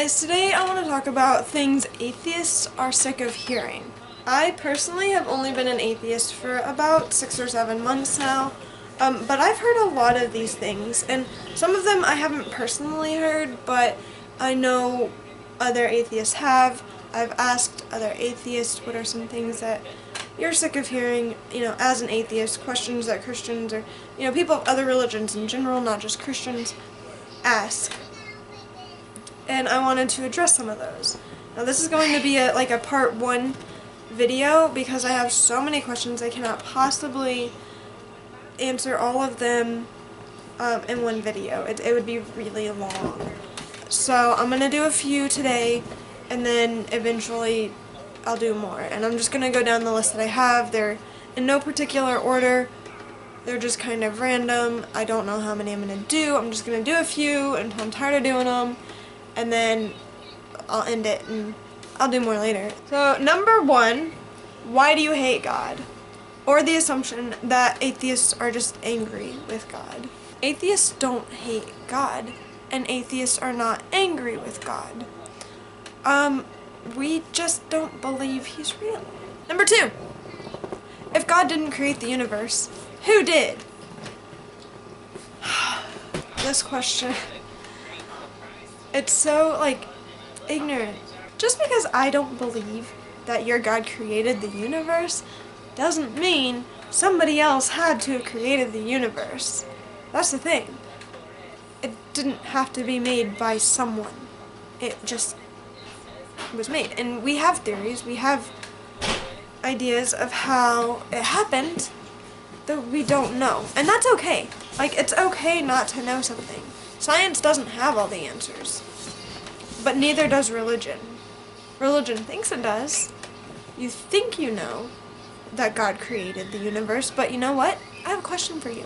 guys, today I want to talk about things atheists are sick of hearing. I personally have only been an atheist for about 6 or 7 months now, but I've heard a lot of these things, and some of them I haven't personally heard, but I know other atheists have. I've asked other atheists what are some things that you're sick of hearing, as an atheist, questions that Christians or, people of other religions in general, not just Christians, ask. And I wanted to address some of those. Now this is going to be a part 1 video because I have so many questions I cannot possibly answer all of them in one video. It would be really long. So I'm going to do a few today and then eventually I'll do more. And I'm just going to go down the list that I have. They're in no particular order. They're just kind of random. I don't know how many I'm going to do. I'm just going to do a few until I'm tired of doing them. And then I'll end it and I'll do more later. So number 1, why do you hate God? Or the assumption that atheists are just angry with God. Atheists don't hate God, and atheists are not angry with God. We just don't believe he's real. Number 2, if God didn't create the universe, who did? This question, it's so, ignorant. Just because I don't believe that your God created the universe doesn't mean somebody else had to have created the universe. That's the thing. It didn't have to be made by someone. It just was made. And we have theories, we have ideas of how it happened that we don't know. And that's okay. It's okay not to know something. Science doesn't have all the answers. But neither does religion. Religion thinks it does. You think you know that God created the universe, but you know what? I have a question for you.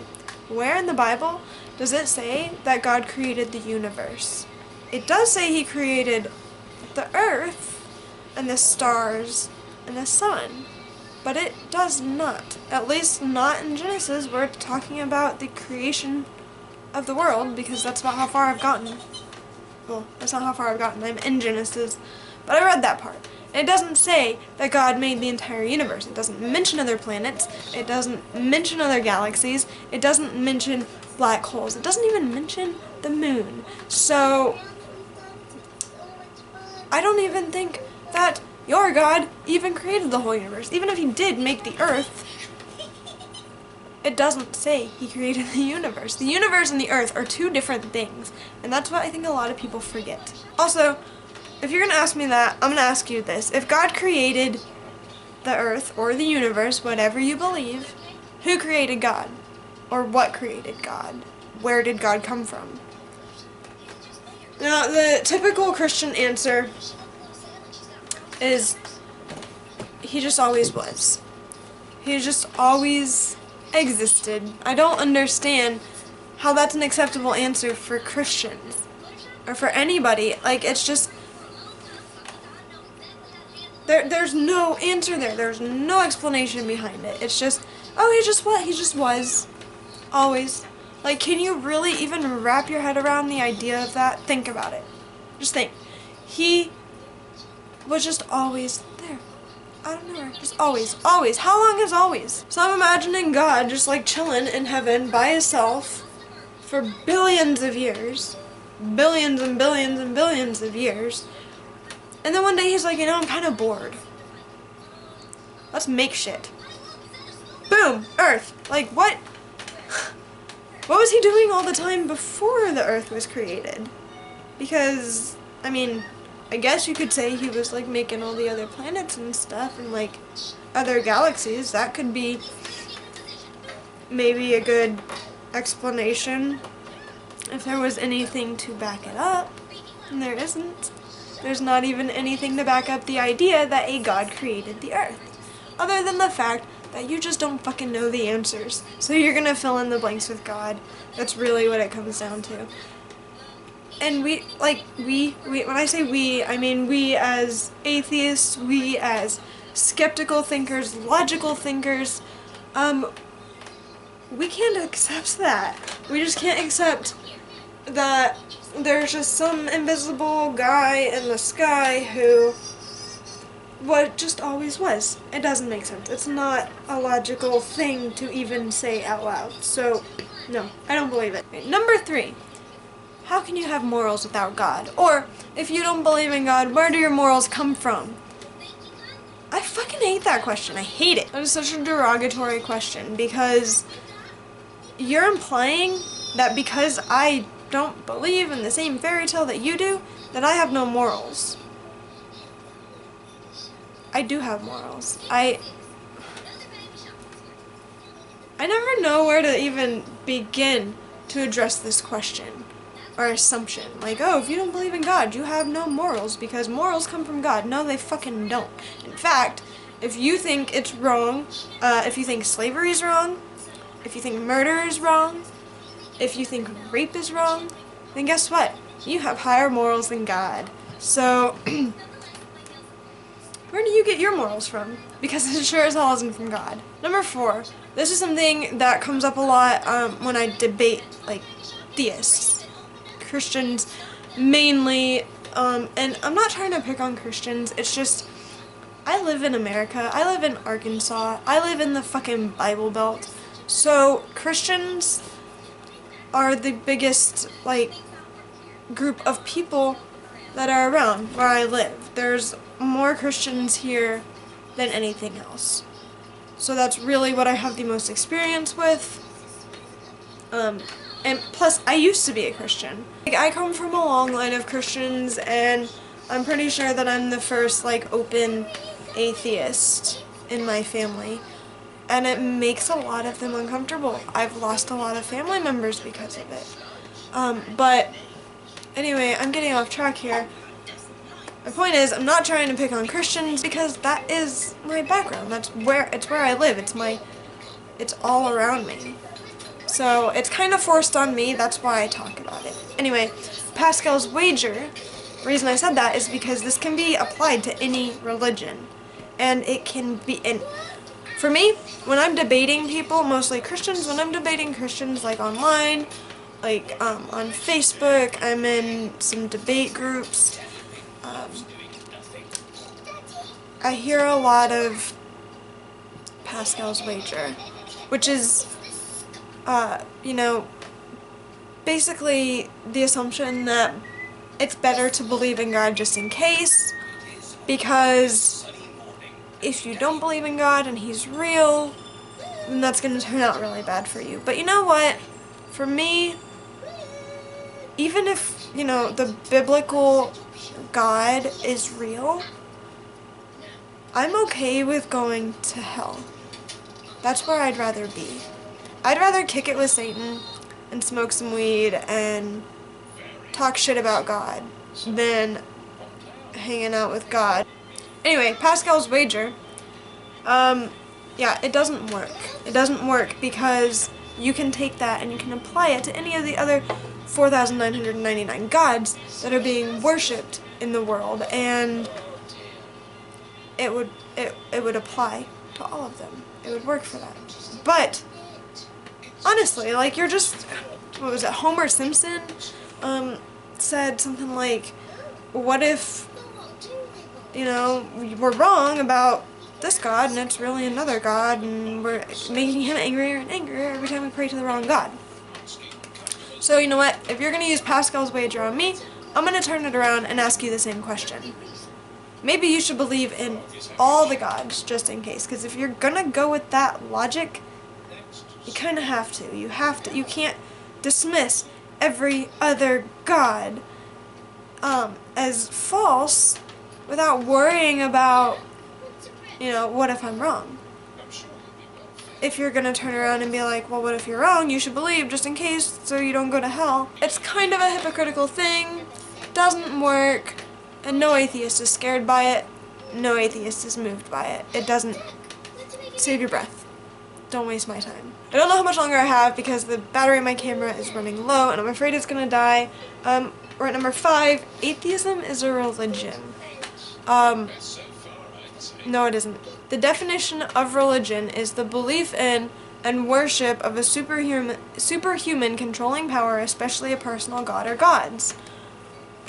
Where in the Bible does it say that God created the universe? It does say he created the earth and the stars and the sun, but it does not. At least not in Genesis, where it's talking about the creation of the world, because that's not how far I've gotten. Well, that's not how far I've gotten. I'm in Genesis, but I read that part. And it doesn't say that God made the entire universe. It doesn't mention other planets. It doesn't mention other galaxies. It doesn't mention black holes. It doesn't even mention the moon. So, I don't even think that your God even created the whole universe. Even if he did make the earth, it doesn't say he created the universe. The universe and the earth are two different things, and that's what I think a lot of people forget. Also, if you're going to ask me that, I'm going to ask you this. If God created the earth or the universe, whatever you believe, who created God? Or what created God? Where did God come from? Now, the typical Christian answer is he just always was. He just always existed. I don't understand how that's an acceptable answer for Christians or for anybody. It's just there's no answer there. There's no explanation behind it. It's just, oh, he just was always. Can you really even wrap your head around the idea of that? Think about it. Just think. He was just always there. I don't know, just always. How long is always? So I'm imagining God just chilling in heaven by himself for billions of years. Billions and billions and billions of years. And then one day he's like, I'm kind of bored. Let's make shit. Boom! Earth. What? What was he doing all the time before the earth was created? Because, I guess you could say he was making all the other planets and stuff and other galaxies. That could be maybe a good explanation if there was anything to back it up. And there isn't. There's not even anything to back up the idea that a God created the earth. Other than the fact that you just don't fucking know the answers. So you're gonna fill in the blanks with God. That's really what it comes down to. And we, when I say we, I mean we as atheists, we as skeptical thinkers, logical thinkers, we can't accept that. We just can't accept that there's just some invisible guy in the sky who what just always was. It doesn't make sense. It's not a logical thing to even say out loud. So, no, I don't believe it. Okay, number 3. How can you have morals without God? Or, if you don't believe in God, where do your morals come from? I fucking hate that question. I hate it. That is such a derogatory question because you're implying that because I don't believe in the same fairy tale that you do, that I have no morals. I do have morals. I never know where to even begin to address this question or assumption. Like, oh, if you don't believe in God, you have no morals because morals come from God. No, they fucking don't. In fact, if you think it's wrong, if you think slavery is wrong, if you think murder is wrong, if you think rape is wrong, then guess what? You have higher morals than God. So, where do you get your morals from? Because it sure as hell isn't from God. Number 4. This is something that comes up a lot when I debate, like, theists. Christians mainly, and I'm not trying to pick on Christians, it's just, I live in America, I live in Arkansas, I live in the fucking Bible Belt, so Christians are the biggest, like, group of people that are around where I live. There's more Christians here than anything else. So that's really what I have the most experience with. And plus, I used to be a Christian. Like, I come from a long line of Christians, and I'm pretty sure that I'm the first, like, open atheist in my family. And it makes a lot of them uncomfortable. I've lost a lot of family members because of it. But anyway, I'm getting off track here. My point is, I'm not trying to pick on Christians because that is my background. It's where I live. It's all around me. So it's kind of forced on me. That's why I talk about it. Anyway, Pascal's wager. The reason I said that is because this can be applied to any religion, and it can be. And for me, when I'm debating people, mostly Christians, when I'm debating Christians, like online, like on Facebook, I'm in some debate groups. I hear a lot of Pascal's wager, which is, you know, basically the assumption that it's better to believe in God just in case, because if you don't believe in God and He's real, then that's going to turn out really bad for you. But you know what? For me, even if, you know, the biblical God is real, I'm okay with going to hell. That's where I'd rather be. I'd rather kick it with Satan and smoke some weed and talk shit about God than hanging out with God. Anyway, Pascal's wager, yeah, it doesn't work. It doesn't work because you can take that and you can apply it to any of the other 4,999 gods that are being worshipped in the world, and it would apply to all of them. It would work for that. But honestly, like, you're just, what was it, Homer Simpson said something like, what if, you know, we're wrong about this God and it's really another God and we're making him angrier and angrier every time we pray to the wrong God. So you know what, if you're going to use Pascal's wager on me, I'm going to turn it around and ask you the same question. Maybe you should believe in all the gods just in case, because if you're going to go with that logic, you kind of have to. You can't dismiss every other god as false without worrying about, you know, what if I'm wrong? If you're gonna turn around and be like, well, what if you're wrong? You should believe just in case so you don't go to hell. It's kind of a hypocritical thing, doesn't work, and no atheist is scared by it, no atheist is moved by it. It doesn't. Save your breath. Don't waste my time. I don't know how much longer I have because the battery in my camera is running low and I'm afraid it's gonna die. We're at number 5. Atheism is a religion. No, it isn't. The definition of religion is the belief in and worship of a superhuman controlling power, especially a personal god or gods.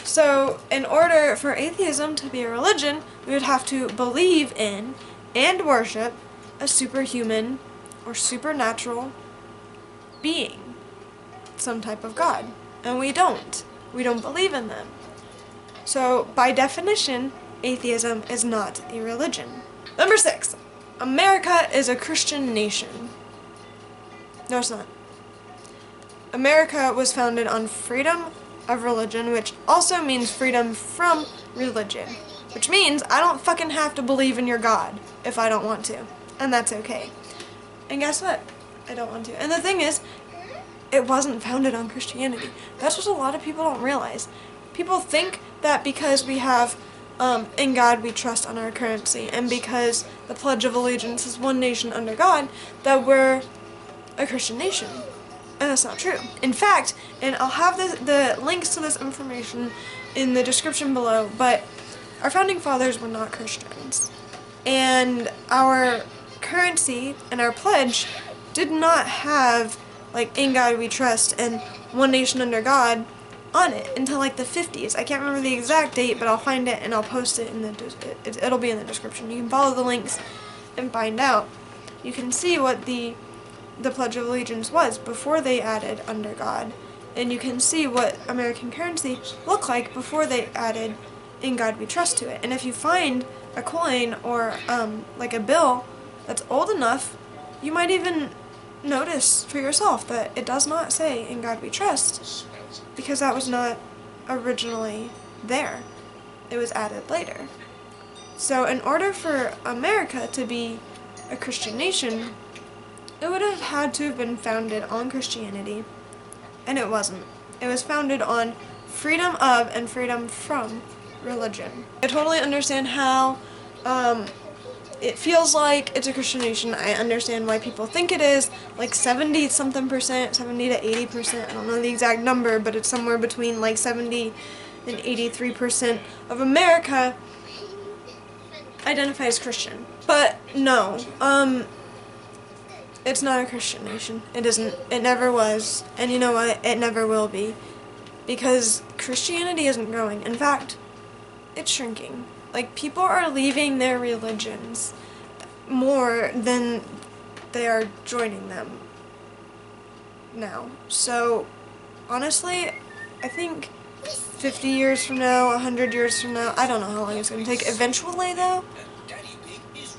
So, in order for atheism to be a religion, we would have to believe in and worship a superhuman or supernatural being, some type of god. And we don't. We don't believe in them. So, by definition, atheism is not a religion. Number 6. America is a Christian nation. No, it's not. America was founded on freedom of religion, which also means freedom from religion. Which means I don't fucking have to believe in your God if I don't want to. And that's okay. And guess what? I don't want to. And the thing is, it wasn't founded on Christianity. That's what a lot of people don't realize. People think that because we have in God we trust on our currency, and because the Pledge of Allegiance is one nation under God, that we're a Christian nation. And that's not true. In fact, and I'll have the links to this information in the description below, but our founding fathers were not Christians. And our currency and our pledge did not have, like, in God we trust and one nation under God on it until like the 50s. I can't remember the exact date, but I'll find it and I'll post it in the it'll be in the description. You can follow the links and find out. You can see what the Pledge of Allegiance was before they added under God, and you can see what American currency looked like before they added in God we trust to it. And if you find a coin or like a bill that's old enough, you might even notice for yourself that it does not say in God we trust, because that was not originally there. It was added later. So in order for America to be a Christian nation, it would have had to have been founded on Christianity, and it wasn't. It was founded on freedom of and freedom from religion. I totally understand how it feels like it's a Christian nation. I understand why people think it is, like 70-something%, 70 to 80%, I don't know the exact number, but it's somewhere between like 70 and 83% of America identifies Christian. But no, it's not a Christian nation. It isn't. It never was. And you know what? It never will be. Because Christianity isn't growing. In fact, it's shrinking. Like, people are leaving their religions more than they are joining them now. So, honestly, I think 50 years from now, 100 years from now, I don't know how long it's going to take. Eventually, though,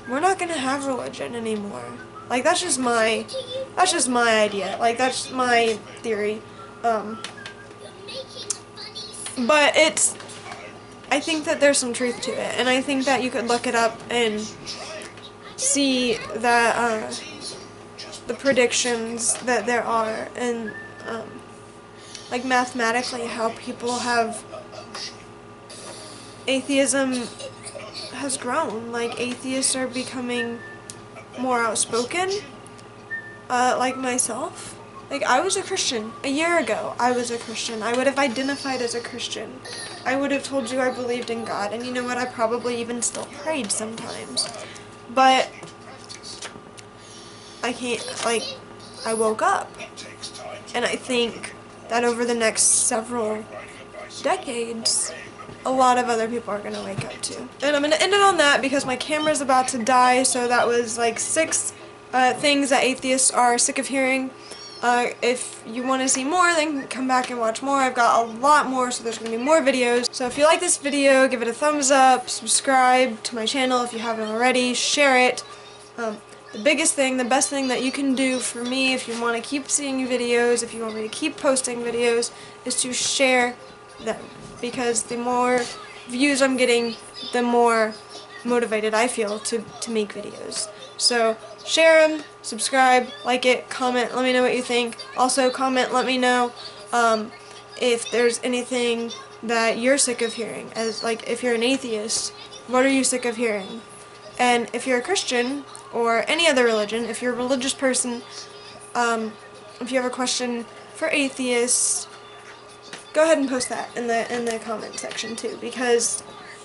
we're not going to have religion anymore. Like, that's just my idea. Like, that's my theory. But I think that there's some truth to it, and I think that you could look it up and see that the predictions that there are, and like mathematically how people have, atheism has grown. Like, atheists are becoming more outspoken, like myself. Like, I was a Christian. A year ago, I was a Christian. I would have identified as a Christian. I would have told you I believed in God, and you know what, I probably even still prayed sometimes. But I can't, like, I woke up. And I think that over the next several decades, a lot of other people are going to wake up too. And I'm going to end it on that because my camera's about to die, so that was like 6 things that atheists are sick of hearing. If you want to see more, then come back and watch more. I've got a lot more, so there's going to be more videos. So if you like this video, give it a thumbs up, subscribe to my channel if you haven't already, share it. The biggest thing, the best thing that you can do for me if you want to keep seeing videos, if you want me to keep posting videos, is to share them. Because the more views I'm getting, the more motivated I feel to make videos. So share them, subscribe, like it, comment, let me know what you think. Also comment, let me know if there's anything that you're sick of hearing. As like, if you're an atheist, what are you sick of hearing? And if you're a Christian or any other religion, if you're a religious person, if you have a question for atheists, go ahead and post that in the comment section too, because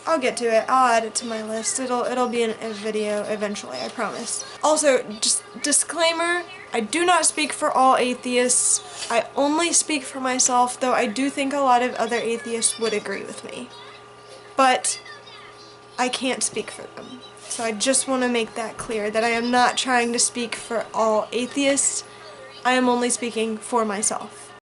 I'll get to it. I'll add it to my list. It'll be in a video eventually, I promise. Also, just disclaimer, I do not speak for all atheists. I only speak for myself, though I do think a lot of other atheists would agree with me. But I can't speak for them. So I just want to make that clear, that I am not trying to speak for all atheists. I am only speaking for myself.